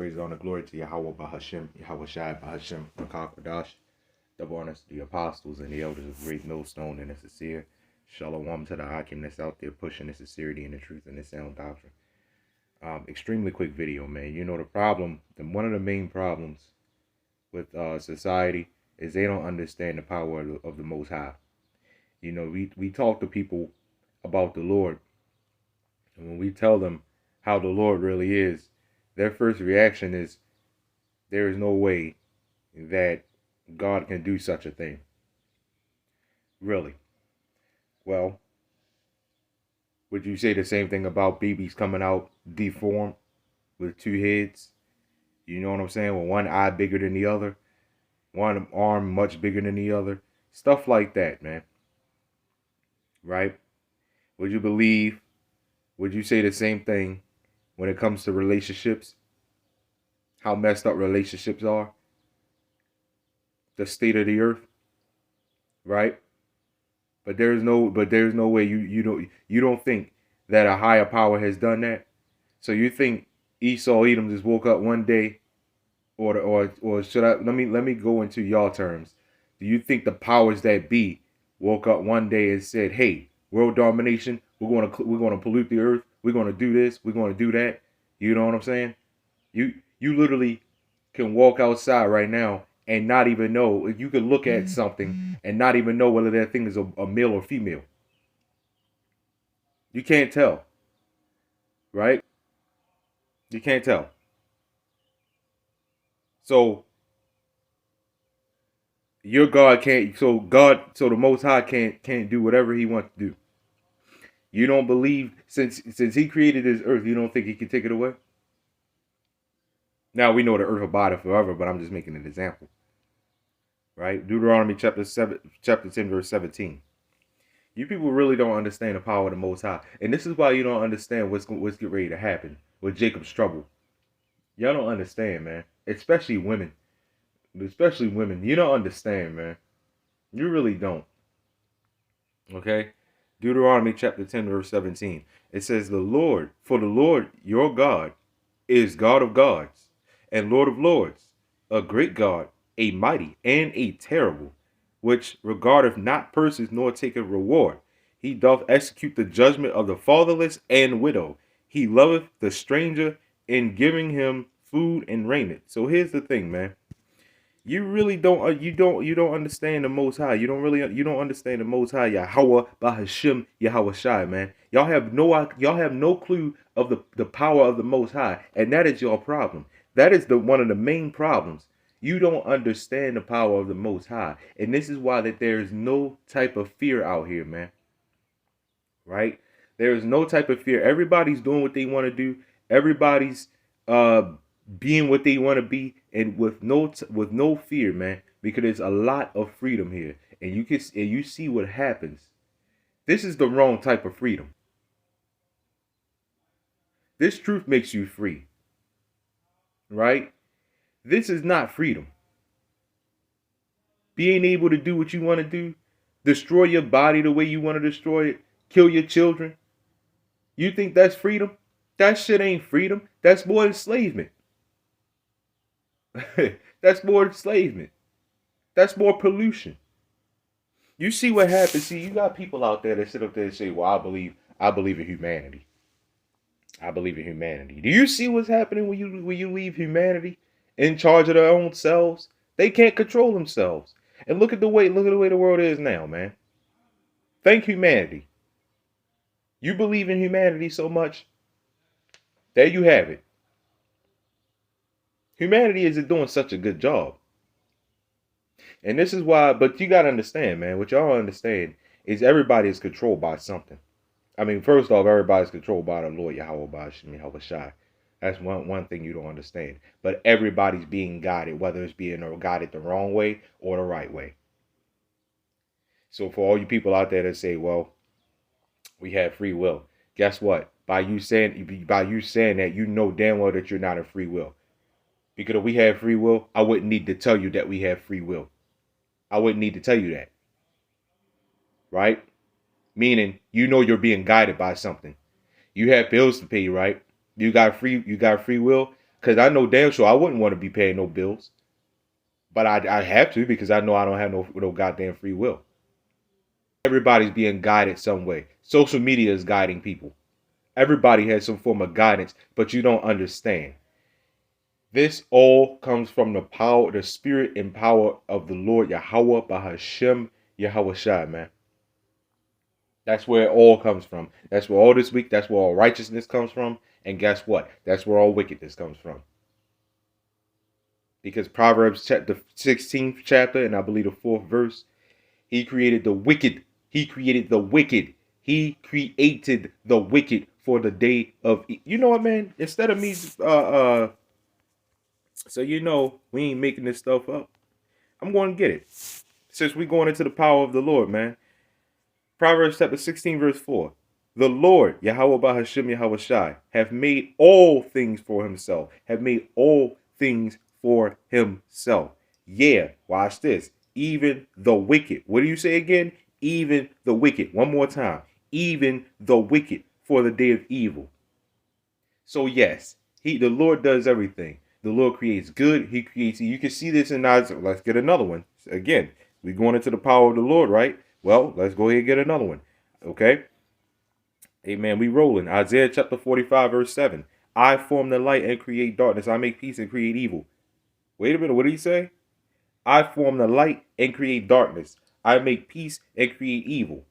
praise, honor, glory to Yahawah, BAHASHAM, YAHAWASHI, BAHASHAM, Makakadash. Double honors to the apostles and the elders of Great Millstone and the sincere. Shalom to the Hakim that's out there pushing the sincerity and the truth and the sound doctrine. Extremely quick video, man. You know, the problem, one of the main problems with society is they don't understand the power of the Most High. You know, we talk to people about the Lord, and when we tell them how the Lord really is, their first reaction is, there is no way that God can do such a thing. Really? Well, would you say the same thing about babies coming out deformed with two heads? You know what I'm saying? With one eye bigger than the other, one arm much bigger than the other. Stuff like that, man. Right? Would you say the same thing when it comes to relationships? How messed up relationships are? The state of the earth, right? But there's no way you don't think that a higher power has done that. So you think Esau Edom just woke up one day, or should I let me go into y'all terms? Do you think the powers that be woke up one day and said, "Hey, world domination, we're going to pollute the earth, we're going to do this, we're going to do that"? You know what I'm saying? You literally can walk outside right now and not even know. You could look at something and not even know whether that thing is a male or female. You can't tell, right? You can't tell. So your God can't. So the Most High can't do whatever He wants to do. You don't believe since He created this earth, you don't think He can take it away? Now we know the earth abideth forever, but I'm just making an example. Right? Deuteronomy chapter 10, verse 17. You people really don't understand the power of the Most High. And this is why you don't understand what's getting ready to happen with Jacob's trouble. Y'all don't understand, man. Especially women. Especially women. You don't understand, man. You really don't. Okay? Deuteronomy chapter 10, verse 17. It says, for the Lord your God is God of gods and Lord of lords, a great God, a mighty and a terrible, which regardeth not persons nor taketh reward. He doth execute the judgment of the fatherless and widow. He loveth the stranger in giving him food and raiment. So here's the thing, man. You really don't understand the Most High. You don't understand the Most High, Yahawah, BAHASHAM, YAHAWASHI, man. Y'all have no clue of the power of the Most High, and that is your problem. That is one of the main problems. You don't understand the power of the Most High, and this is why that there is no type of fear out here, man. Right? There is no type of fear. Everybody's doing what they want to do. Everybody's being what they want to be, and with no fear, man, because there's a lot of freedom here, and you see what happens. This is the wrong type of freedom. This truth makes you free, right? This is not freedom. Being able to do what you want to do, destroy your body the way you want to destroy it, kill your children. You think that's freedom? That shit ain't freedom. That's more enslavement. That's more enslavement. That's more pollution. You see what happens. See, you got people out there that sit up there and say, well, I believe in humanity. I believe in humanity. Do you see what's happening when you leave humanity in charge of their own selves? They can't control themselves. And look at the way the world is now, man. Thank humanity. You believe in humanity so much. There you have it. Humanity isn't doing such a good job. And this is why, but you got to understand, man, what y'all understand is everybody is controlled by something. I mean, first off, everybody's controlled by the Lord Yahawah, BAHASHAM, YAHAWASHI. That's one thing you don't understand. But everybody's being guided, whether it's being guided the wrong way or the right way. So for all you people out there that say, well, we have free will, guess what? By you saying that, you know damn well that you're not in free will. Because if we have free will, I wouldn't need to tell you that we have free will. I wouldn't need to tell you that. Right? Meaning, you know you're being guided by something. You have bills to pay, right? You got free will. Because I know damn sure I wouldn't want to be paying no bills. But I have to because I know I don't have no goddamn free will. Everybody's being guided some way. Social media is guiding people. Everybody has some form of guidance, but you don't understand. This all comes from the power, the spirit and power of the Lord Yahawah, BAHASHAM, YAHAWASHI, man. That's where it all comes from. That's where all this week, that's where all righteousness comes from. And guess what? That's where all wickedness comes from. Because Proverbs chapter 16th chapter, and I believe the 4th verse, he created the wicked. He created the wicked. He created the wicked for the day of. You know what, man? Instead of me, so you know, we ain't making this stuff up. I'm going to get it. Since we're going into the power of the Lord, man. Proverbs chapter 16, verse 4. The Lord, Yahawah BAHASHAM YAHAWASHI, have made all things for himself. Have made all things for himself. Yeah, watch this. Even the wicked. What do you say again? Even the wicked. One more time. Even the wicked for the day of evil. So yes, the Lord does everything. The Lord creates good. He creates. You can see this in Isaiah. Let's get another one. Again, we're going into the power of the Lord, right? Well, let's go ahead and get another one. Okay. Amen. We rolling. Isaiah chapter 45, verse 7. I form the light and create darkness. I make peace and create evil. Wait a minute. What did he say? I form the light and create darkness. I make peace and create evil.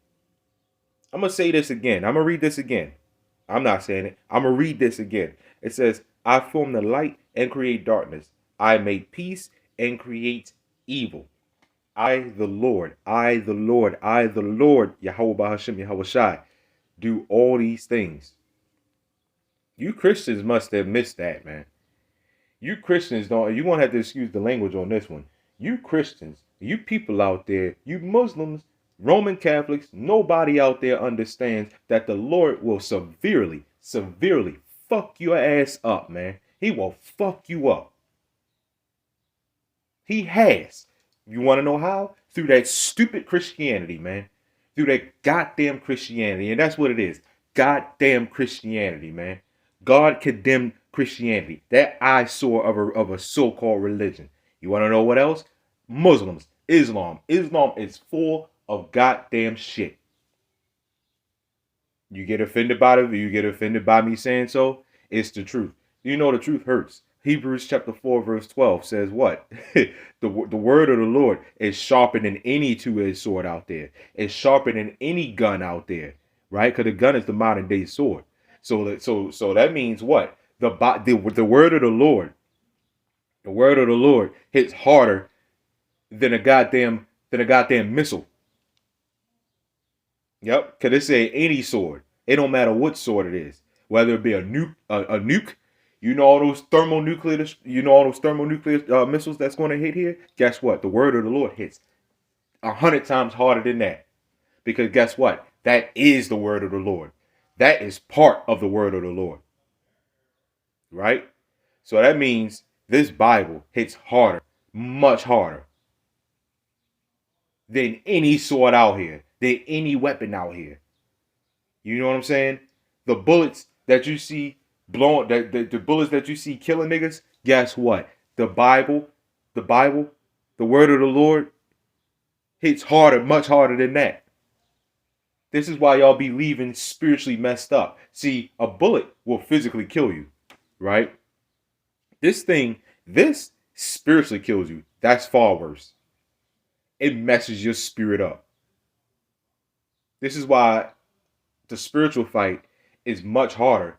I'm going to say this again. I'm going to read this again. I'm not saying it. I'm going to read this again. It says, I form the light and create darkness. I make peace and create evil. I, the Lord, Yahawah BAHASHAM YAHAWASHI, do all these things. You Christians must have missed that, man. You Christians don't, you won't have to excuse the language on this one. You Christians, you people out there, you Muslims, Roman Catholics, nobody out there understands that the Lord will severely fuck your ass up, man. He will fuck you up. He has. You want to know how? Through that stupid Christianity, man. Through that goddamn Christianity. And that's what it is. Goddamn Christianity, man. God condemned Christianity. That eyesore of a so-called religion. You want to know what else? Muslims. Islam. Islam is full of goddamn shit. You get offended by it? You get offended by me saying so? It's the truth. You know the truth hurts. Hebrews chapter 4 verse 12 says what? the word of the Lord is sharper than any two-edged sword out there. It's sharper than any gun out there, right? Because the gun is the modern day sword. So that means what? The word of the word of the Lord hits harder than a goddamn missile. Yep, because it say any sword. It don't matter what sword it is, whether it be a nuke. You know all those thermonuclear missiles that's going to hit here? Guess what? The word of the Lord hits 100 times harder than that. Because guess what? That is the word of the Lord. That is part of the word of the Lord. Right? So that means this Bible hits harder, much harder than any sword out here, than any weapon out here. You know what I'm saying? The bullets that you see blowing, the bullets that you see killing niggas, guess what? The Bible, the word of the Lord hits harder, much harder than that. This is why y'all be leaving spiritually messed up. See, a bullet will physically kill you, right? This spiritually kills you. That's far worse. It messes your spirit up. This is why the spiritual fight is much harder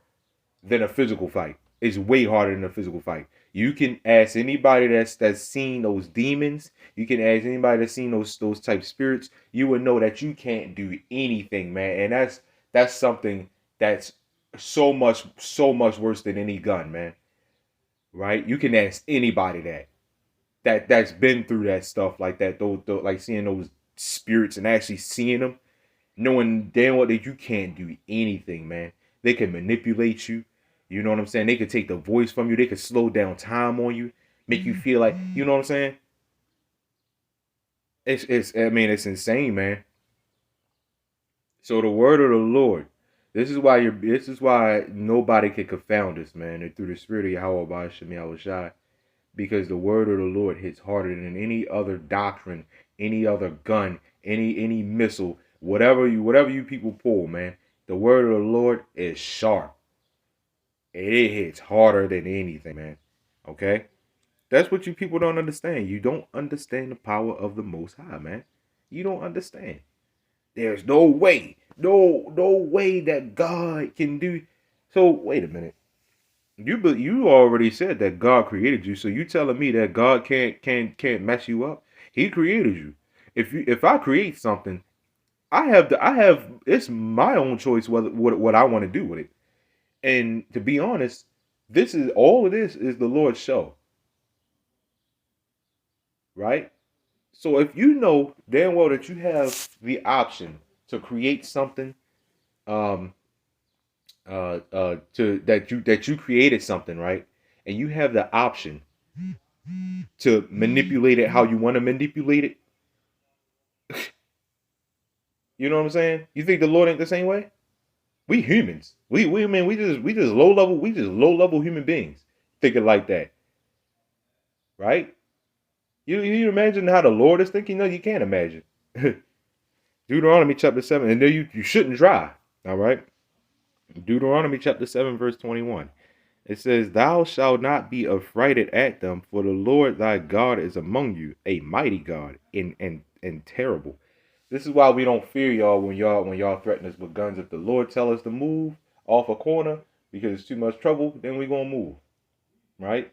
than a physical fight. It's way harder than a physical fight. You can ask anybody that's seen those demons. You can ask anybody that's seen those type spirits. You would know that you can't do anything, man. And that's something that's so much worse than any gun, man. Right? You can ask anybody that's been through that stuff like that. Those like seeing those spirits and actually seeing them, knowing damn well that you can't do anything, man. They can manipulate you. You know what I'm saying? They could take the voice from you. They could slow down time on you, make you feel like, you know what I'm saying? It's insane, man. So the word of the Lord, This is why nobody can confound us, man. And through the spirit of Yahawah BAHASHAM YAHAWASHI, because the word of the Lord hits harder than any other doctrine, any other gun, any missile, whatever you people pull, man. The word of the Lord is sharp. It hits harder than anything, man. Okay? That's what you people don't understand. You don't understand the power of the Most High, man. You don't understand. There's no way, no way that God can do. So wait a minute. You already said that God created you. So you telling me that God can't mess you up? He created you. If I create something, I have it's my own choice whether what I want to do with it. And to be honest, this is all of this is the Lord's show, right? So if you know damn well that you have the option to create something, um, to that you created something, right? And you have the option to manipulate it how you want to manipulate it. You know what I'm saying? You think the Lord ain't the same way? We humans. We just low level human beings thinking like that, right? You imagine how the Lord is thinking? No, you can't imagine. Deuteronomy chapter 7, and there you shouldn't try. All right. Deuteronomy chapter 7, verse 21. It says, "Thou shalt not be affrighted at them, for the Lord thy God is among you, a mighty God and terrible." This is why we don't fear y'all when y'all threaten us with guns. If the Lord tell us to move off a corner because it's too much trouble, then we gonna move, right?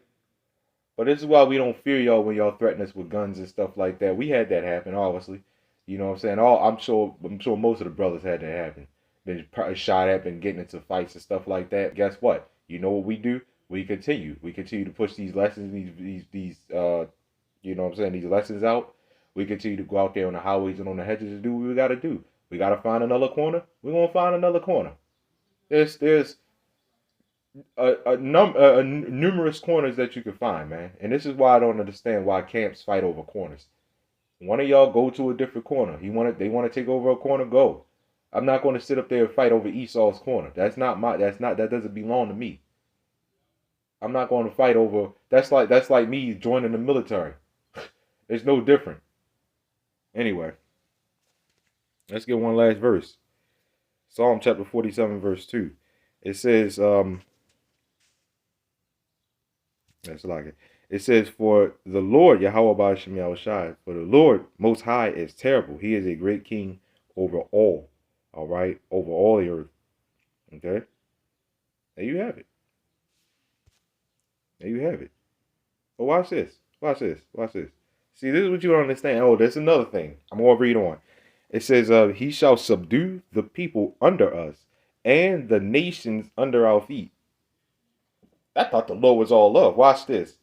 But this is why we don't fear y'all when y'all threaten us with guns and stuff like that. We had that happen, obviously. You know what I'm saying? I'm sure most of the brothers had that happen. Been shot at and getting into fights and stuff like that. Guess what? You know what we do? We continue. We continue to push these lessons, these you know what I'm saying, these lessons out. We continue to go out there on the highways and on the hedges and do what we gotta do. We gotta find another corner. We're gonna find another corner. There's numerous corners that you can find, man. And this is why I don't understand why camps fight over corners. One of y'all go to a different corner. They want to take over a corner, go. I'm not going to sit up there and fight over Esau's corner. That doesn't belong to me. I'm not going to fight over that's like me joining the military. It's no different. Anyway, let's get one last verse. Psalm chapter 47, verse 2. It says, that's like it. It says, "For the Lord, Yahawah BAHASHAM YAHAWASHI, for the Lord Most High is terrible. He is a great king over all." All right? Over all the earth. Okay? There you have it. There you have it. But watch this. Watch this. Watch this. See, this is what you don't understand. Oh, there's another thing. I'm going to read on. It says, "He shall subdue the people under us and the nations under our feet." I thought the Lord was all love. Watch this.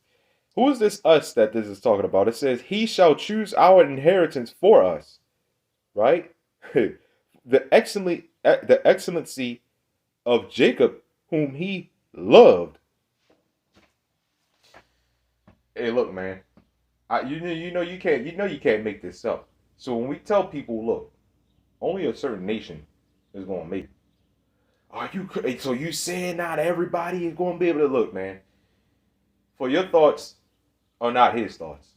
Who is this us that this is talking about? It says, "He shall choose our inheritance for us." Right? the excellency of Jacob, whom he loved. Hey, look, man. You can't make this up. So when we tell people, look, only a certain nation is gonna make it. So you saying not everybody is gonna be able to look, man? For your thoughts are not his thoughts.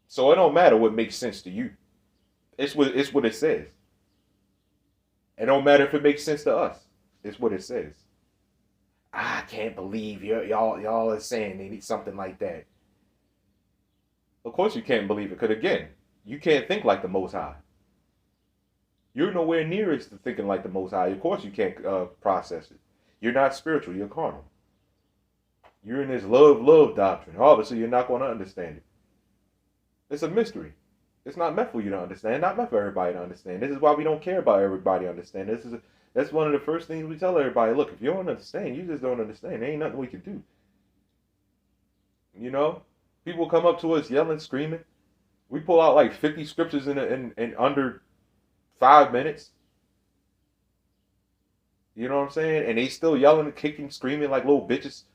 So it don't matter what makes sense to you. It's what it says. It don't matter if it makes sense to us. It's what it says. I can't believe y'all are saying they need something like that. Of course you can't believe it, because again, you can't think like the Most High. You're nowhere near as to thinking like the Most High. Of course you can't process it. You're not spiritual. You're carnal. You're in this love doctrine. Obviously, you're not going to understand it. It's a mystery. It's not meant for you to understand. Not meant for everybody to understand. This is why we don't care about everybody understanding. That's one of the first things we tell everybody. Look, if you don't understand, you just don't understand. There ain't nothing we can do. You know, people come up to us yelling, screaming. We pull out like 50 scriptures in under 5 minutes. You know what I'm saying? And they still yelling, kicking, screaming like little bitches.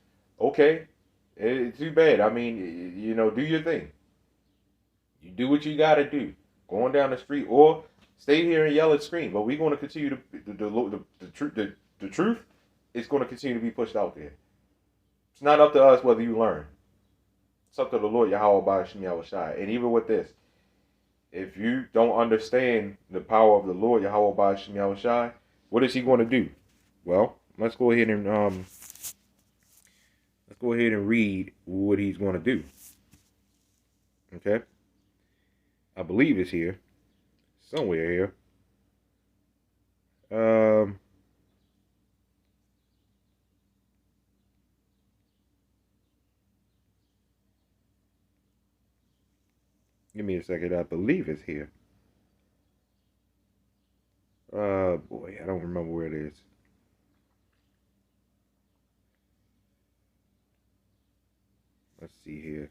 Okay, it's too bad. I mean, do your thing. You do what you gotta do. Going down the street, or Stay here and yell and scream, but we're going to continue to the truth is going to continue to be pushed out there. It's not up to us whether you learn. It's up to the Lord Yahawah BAHASHAM YAHAWASHI. And even with this, if you don't understand the power of the Lord Yahawah BAHASHAM YAHAWASHI, what is he going to do? Well, let's go ahead and read what he's going to do. Okay? I believe it's here. Somewhere here. Give me a second. I believe it's here. Boy, I don't remember where it is. Let's see here.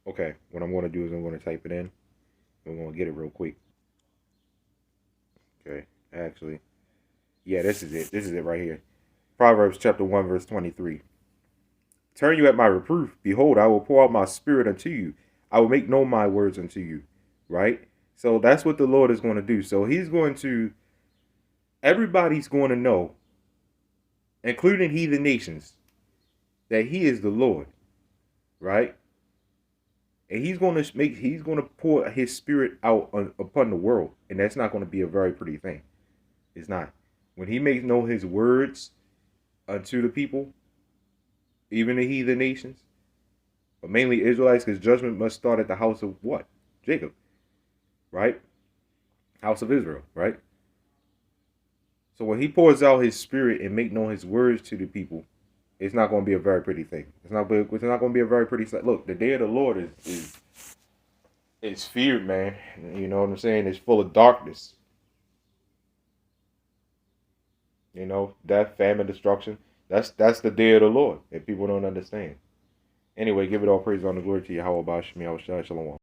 Okay, what I'm going to do is I'm going to type it in. We're going to get it real quick. Okay, actually, yeah, this is it. This is it right here. Proverbs chapter 1, verse 23. Turn you at my reproof. Behold, I will pour out my spirit unto you. I will make known my words unto you. Right? So that's what the Lord is going to do. So he's going to, everybody's going to know, including heathen nations, that he is the Lord. Right? And he's going to pour his spirit out upon the world. And that's not going to be a very pretty thing. It's not. When he makes known his words unto the people, even the heathen nations, but mainly Israelites, because judgment must start at the house of what? Jacob. Right? House of Israel. Right? So when he pours out his spirit and make known his words to the people, it's not going to be a very pretty thing. It's not going to be a very pretty sight. Look, the day of the Lord is feared, man. You know what I'm saying? It's full of darkness. You know, death, famine, destruction. That's the day of the Lord, if people don't understand. Anyway, give it all praise, honor, glory to Yahawah BAHASHAM YAHAWASHI. Shalom.